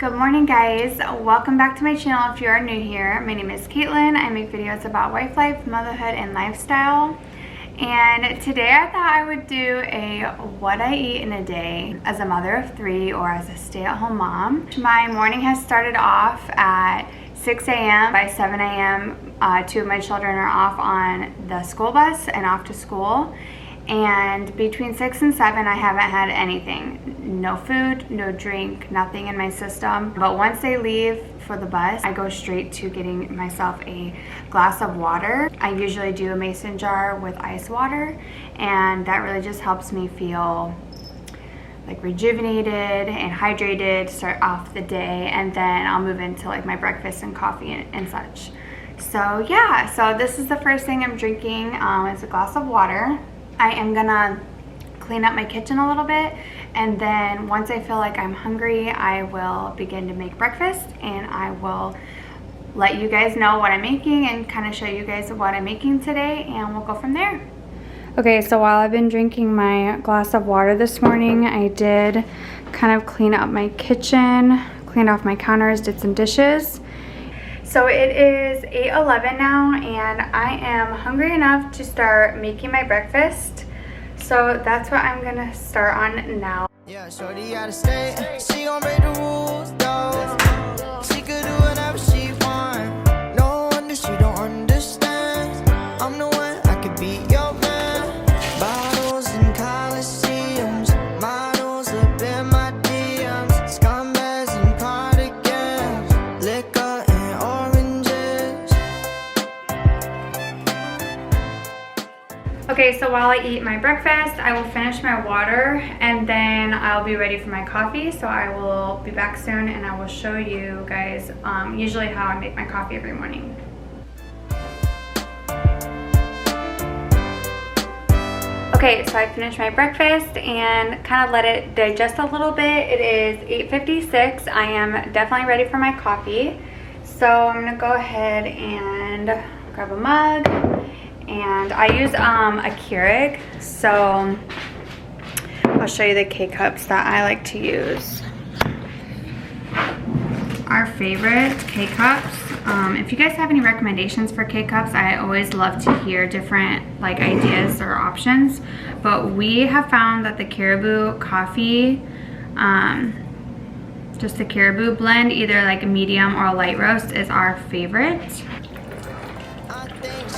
Good morning, guys. Welcome back to my channel if you are new here. My name is Caitlin. I make videos about wife life, motherhood, and lifestyle. And today I thought I would do a what I eat in a day as a mother of three or as a stay-at-home mom. My morning has started off at 6 a.m. By 7 a.m. Two of my children are off on the school bus and off to school. And between 6 and 7 I haven't had anything. No food, no drink, nothing in my system. But once they leave for the bus, I go straight to getting myself a glass of water. I usually do a mason jar with ice water, and that really just helps me feel like rejuvenated and hydrated, start off the day, and then I'll move into like my breakfast and coffee and such. So yeah, so this is the first thing I'm drinking, is a glass of water. I am gonna clean up my kitchen a little bit, and then once I feel like I'm hungry, I will begin to make breakfast, and I will let you guys know what I'm making and kind of show you guys what I'm making today, and we'll go from there. Okay, so while I've been drinking my glass of water this morning, I did kind of clean up my kitchen, cleaned off my counters, did some dishes. So it is 8:11 now, and I am hungry enough to start making my breakfast. So that's what I'm gonna start on now. Yeah, shorty out of state. She gon' break the rules, though. She could do whatever she want. No wonder she don't understand. I'm the one, I could be your man. Bottles and coliseums, models up in my DMs. Scumbags and cardigans, liquor and oranges. Okay, so while I eat my breakfast, I will finish my water, and then I'll be ready for my coffee. So I will be back soon, and I will show you guys usually how I make my coffee every morning. Okay, so I finished my breakfast and kind of let it digest a little bit. It is 8:56. I am definitely ready for my coffee. So I'm gonna go ahead and grab a mug. And I use a Keurig, so I'll show you the K-Cups that I like to use. Our favorite K-Cups. If you guys have any recommendations for K-Cups, I always love to hear different like ideas or options. But we have found that the Caribou coffee, just the Caribou blend, either like a medium or a light roast, is our favorite.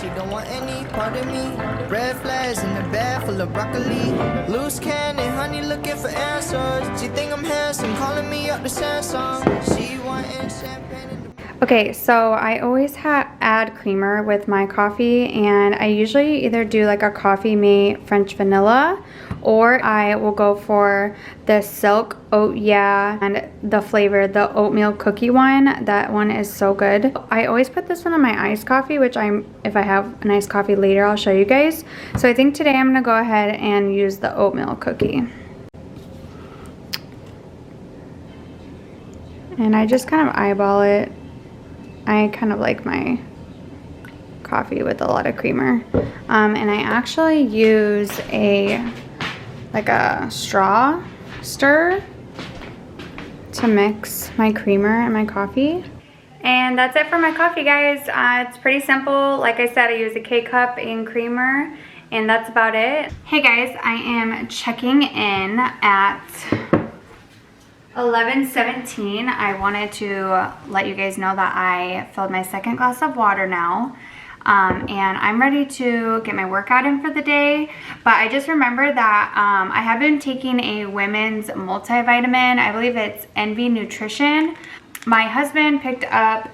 She don't want any part of me. Red flags in the bed full of broccoli. Loose cannon, honey looking for answers. She think I'm handsome, calling me up to Samsung. She wanting champagne in the... Okay, so I always add creamer with my coffee, and I usually either do like a Coffee Mate French vanilla, or I will go for the Silk Oat Yeah and the flavor, the oatmeal cookie one. That one is so good. I always put this one on my iced coffee, which if I have an iced coffee later, I'll show you guys. So I think today I'm gonna go ahead and use the oatmeal cookie. And I just kind of eyeball it. I kind of like my coffee with a lot of creamer. And I actually use like a straw stir to mix my creamer and my coffee. And that's it for my coffee, guys. It's pretty simple. Like I said, I use a K-Cup and creamer, and that's about it. Hey guys, I am checking in at 11:17. I wanted to let you guys know that I filled my second glass of water now. And I'm ready to get my workout in for the day. But I just remembered that I have been taking a women's multivitamin. I believe it's Envy Nutrition. My husband picked up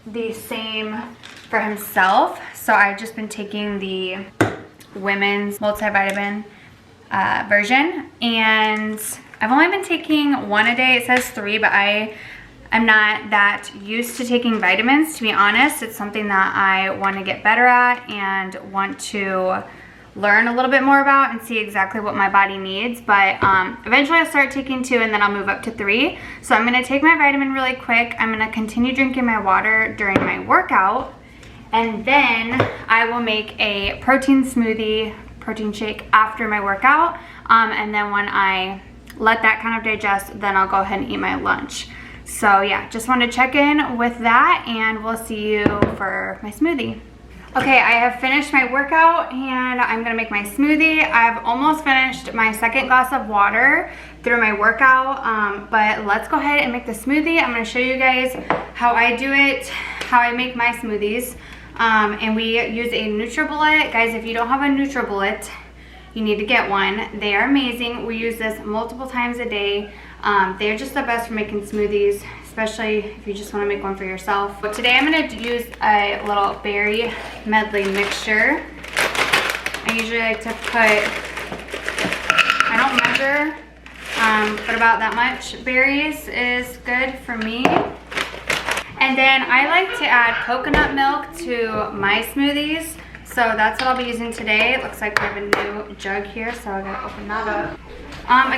the same for himself, so I've just been taking the women's multivitamin version, and I've only been taking one a day. It says 3, but I'm not that used to taking vitamins, to be honest. It's something that I want to get better at and want to learn a little bit more about and see exactly what my body needs. But eventually I'll start taking 2, and then I'll move up to 3. So I'm going to take my vitamin really quick. I'm going to continue drinking my water during my workout, and then I will make a protein smoothie, protein shake after my workout. And then when I let that kind of digest, then I'll go ahead and eat my lunch. So yeah, just want to check in with that, and we'll see you for my smoothie. Okay, I have finished my workout and I'm gonna make my smoothie. I've almost finished my second glass of water through my workout, but let's go ahead and make the smoothie. I'm gonna show you guys how I do it, how I make my smoothies. And we use a NutriBullet. Guys, if you don't have a NutriBullet, you need to get one. They are amazing. We use this multiple times a day. They're just the best for making smoothies, especially if you just want to make one for yourself. But today I'm going to use a little berry medley mixture. I usually like to put, I don't measure, but about that much berries is good for me. And then I like to add coconut milk to my smoothies. So that's what I'll be using today. It looks like we have a new jug here, so I gotta open that up.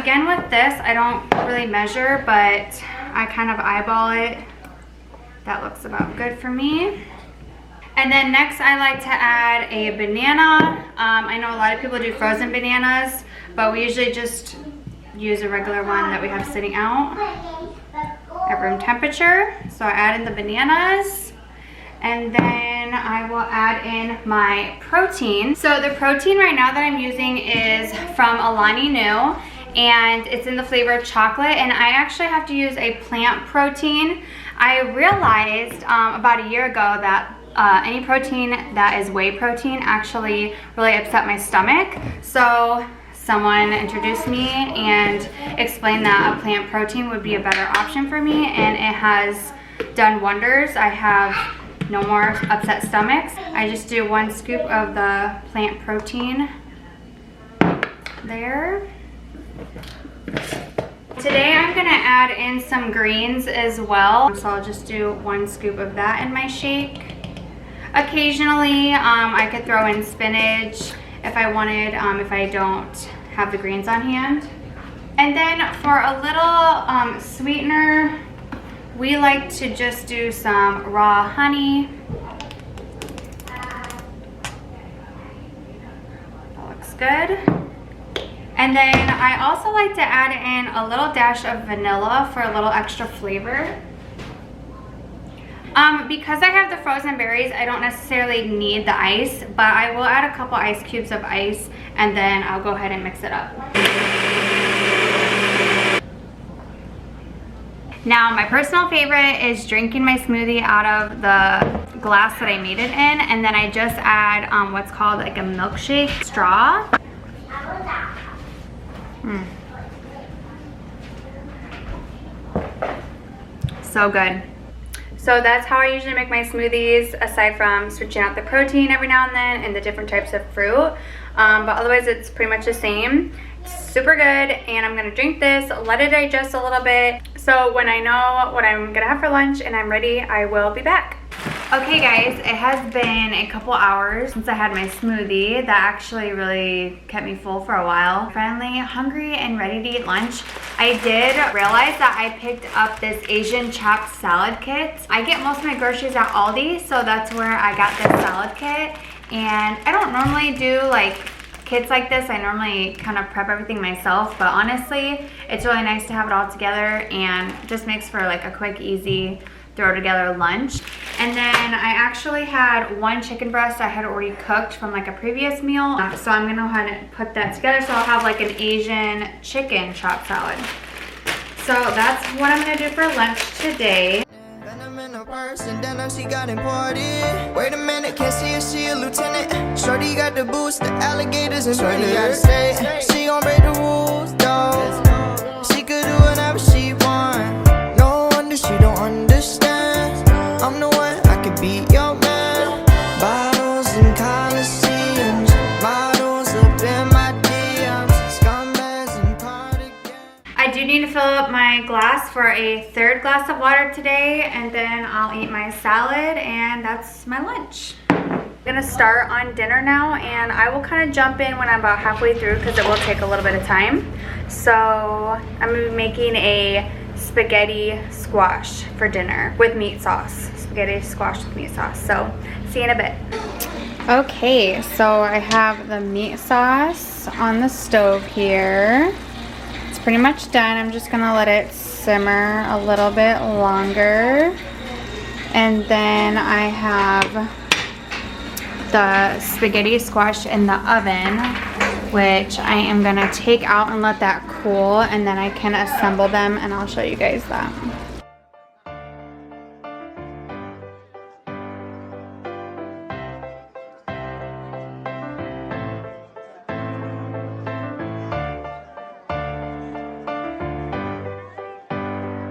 Again with this, I don't really measure, but I kind of eyeball it. That looks about good for me. And then next I like to add a banana. I know a lot of people do frozen bananas, but we usually just use a regular one that we have sitting out at room temperature. So I add in the bananas, and then I will add in my protein. So the protein right now that I'm using is from Alani Nu, and it's in the flavor of chocolate, and I actually have to use a plant protein. I realized about a year ago that any protein that is whey protein actually really upset my stomach. So someone introduced me and explained that a plant protein would be a better option for me, and it has done wonders. I have no more upset stomachs. I just do 1 scoop of the plant protein there. Today I'm gonna add in some greens as well. So I'll just do 1 scoop of that in my shake. Occasionally, I could throw in spinach if I wanted, if I don't have the greens on hand. And then for a little sweetener, we like to just do some raw honey. That looks good. And then I also like to add in a little dash of vanilla for a little extra flavor. Because I have the frozen berries, I don't necessarily need the ice, but I will add a couple ice cubes of ice, and then I'll go ahead and mix it up. Now, my personal favorite is drinking my smoothie out of the glass that I made it in, and then I just add what's called like a milkshake straw. So good. So that's how I usually make my smoothies, aside from switching out the protein every now and then and the different types of fruit. But otherwise it's pretty much the same. It's super good, and I'm gonna drink this, let it digest a little bit. So when I know what I'm gonna have for lunch and I'm ready, I will be back. Okay guys, it has been a couple hours since I had my smoothie. That actually really kept me full for a while. Finally hungry and ready to eat lunch. I did realize that I picked up this Asian chopped salad kit. I get most of my groceries at Aldi, so that's where I got this salad kit. And I don't normally do like kits like this. I normally kind of prep everything myself, but honestly, it's really nice to have it all together, and just makes for like a quick, easy throw together lunch. And then I actually had 1 chicken breast I had already cooked from like a previous meal. So I'm gonna go ahead and put that together, so I'll have like an Asian chicken chopped salad. So that's what I'm gonna do for lunch today. And then she got imported. Wait a minute, can't see if she a lieutenant. Shorty got the boost, the alligators and Shorty gotta say, she gon' break the rules, though. She could do whatever she want. No wonder she don't understand. I'm the one, I could be your man. Bottles and coliseums, models up in my DMs, scumbags and cardigans. I do need to fill up my glass for a 3rd glass of water today, and then I'll eat my salad, and that's my lunch. I'm gonna start on dinner now, and I will kind of jump in when I'm about halfway through because it will take a little bit of time. So I'm gonna be making a spaghetti squash for dinner with meat sauce. Spaghetti squash with meat sauce. So see you in a bit. Okay, so I have the meat sauce on the stove here. It's pretty much done. I'm just gonna let it simmer a little bit longer. And then I have the spaghetti squash in the oven, which I am gonna take out and let that cool, and then I can assemble them, and I'll show you guys that.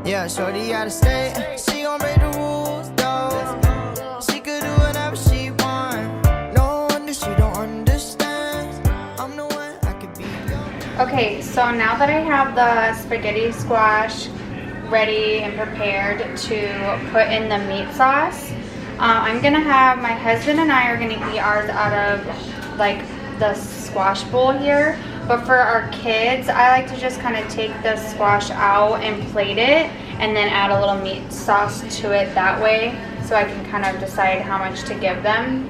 Yeah, shorty gotta stay. She gon' break the rules, though. She could do whatever she want. No wonder she don't understand. I'm the one I could be your. Okay, so now that I have the spaghetti squash ready and prepared to put in the meat sauce, I'm gonna have, my husband and I are gonna eat ours out of like the squash bowl here. But for our kids, I like to just kind of take the squash out and plate it and then add a little meat sauce to it that way, so I can kind of decide how much to give them.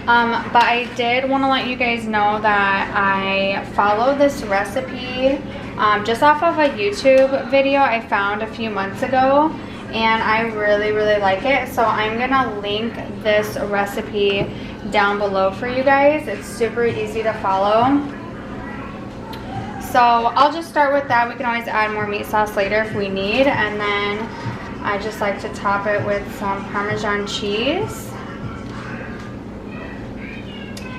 But I did want to let you guys know that I follow this recipe just off of a YouTube video I found a few months ago, and I really like it. So I'm gonna link this recipe down below for you guys. It's super easy to follow. So I'll just start with that. We can always add more meat sauce later if we need. And then I just like to top it with some Parmesan cheese.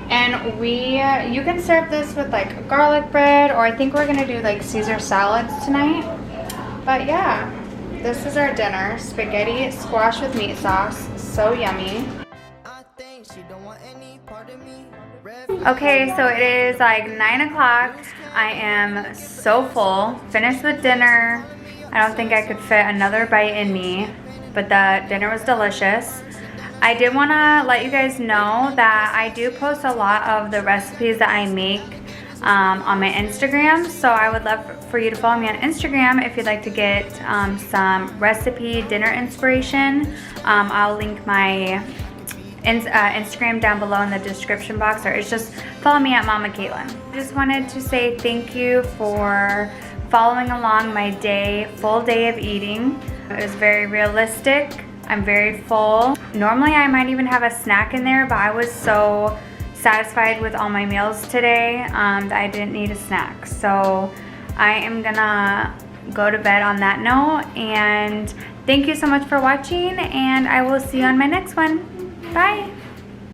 And you can serve this with like garlic bread, or I think we're gonna do like Caesar salads tonight. But yeah, this is our dinner. Spaghetti squash with meat sauce. So yummy. I think she don't want any part of me. Okay, so it is like 9 o'clock. I am so full. Finished with dinner. I don't think I could fit another bite in me, but the dinner was delicious. I did want to let you guys know that I do post a lot of the recipes that I make on my Instagram, so I would love for you to follow me on Instagram if you'd like to get some recipe dinner inspiration. I'll link my Instagram down below in the description box, or it's just follow me at Mama Kaitlyn. I just wanted to say thank you for following along my full day of eating. It was very realistic. I'm very full. Normally I might even have a snack in there, but I was so satisfied with all my meals today that I didn't need a snack. So I am gonna go to bed on that note, and thank you so much for watching, and I will see you on my next one. Bye.